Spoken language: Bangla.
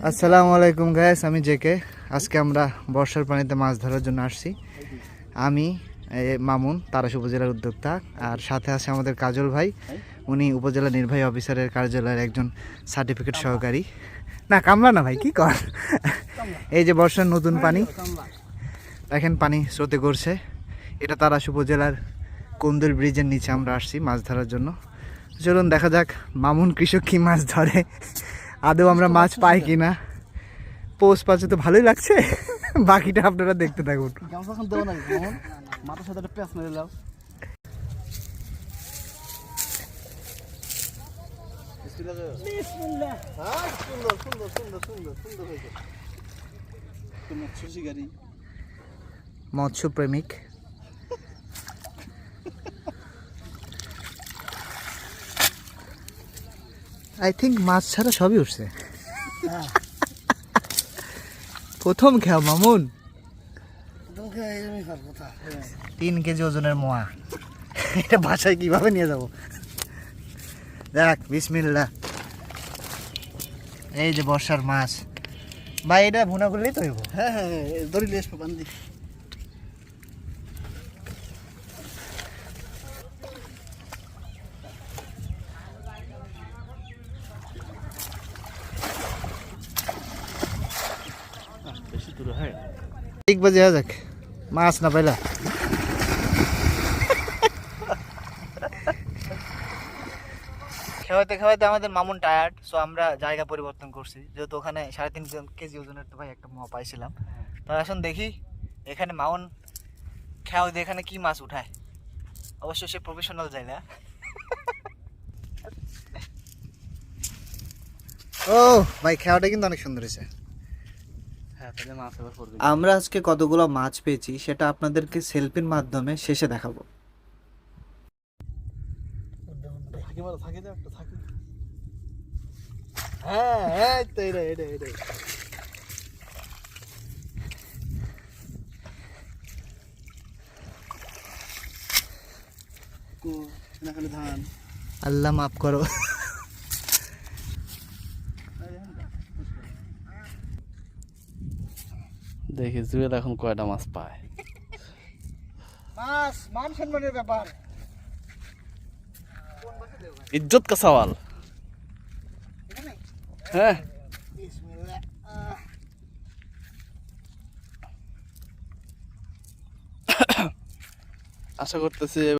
আসসালামু আলাইকুম গাইস, আমি জেকে। আজকে আমরা বর্ষার পানিতে মাছ ধরার জন্য আসছি। আমি মামুন, তারাস উপজেলার উদ্যোক্তা, আর সাথে আছে আমাদের কাজল ভাই। উনি উপজেলা নির্বাহী অফিসারের কার্যালয়ের একজন সার্টিফিকেট সহকারী। না, কামলা না ভাই, কি কর। এই যে বর্ষার নতুন পানি, দেখেন পানি স্রোতে করছে। এটা তারাস উপজেলার কুন্দুল ব্রিজের নিচে আমরা আসছি মাছ ধরার জন্য। চলুন দেখা যাক মামুন কৃষক কি মাছ ধরে, আদৌ আমরা মাছ পাই কিনা। পোস্ট পাচ্ছে তো ভালোই লাগছে, বাকিটা আপনারা দেখতে থাকুন। মৎস্য প্রেমিক আই থিঙ্ক মাছ ছাড়া সবই উঠছে। প্রথম খেয়া মামুন 3 কেজি ওজনের মোয়া, এটা বাসায় কিভাবে নিয়ে যাব। দেখ, বিসমিল্লাহ। এই যে বর্ষার মাছ ভাই, এটা ভুনা করলেই তো হইব। হ্যাঁ হ্যাঁ, ধরিলে বান্ধি। বেশি দূরে হয় 1 বাজে যাক, মাছ না পাইলা। খাওয়াতে খাওয়াতে আমাদের মামুন টায়ার্ড, সো আমরা জায়গা পরিবর্তন করছি। যেহেতু ওখানে 3.5 কেজি ওজনের তো ভাই একটা মোয়া পাইছিলাম। তো এখন দেখি এখানে মামুন খেয়াও দিয়ে এখানে কি মাছ উঠায়। অবশ্য সে প্রফেশনাল যায় না। ও ভাই, খেয়াটা কিন্তু অনেক সুন্দর হয়েছে। আমরা আজকে কতগুলো মাছ পেয়েছি সেটা আপনাদেরকে সেলফির মাধ্যমে শেষে দেখাবো। ধান আল্লাহ মাফ করো। দেখি জুয়েল এখন কয়টা মাছ পায়। মাছ মান সম্মানের ব্যাপার, ইজ্জত কা সওয়াল। হ্যাঁ, আশা করতেছি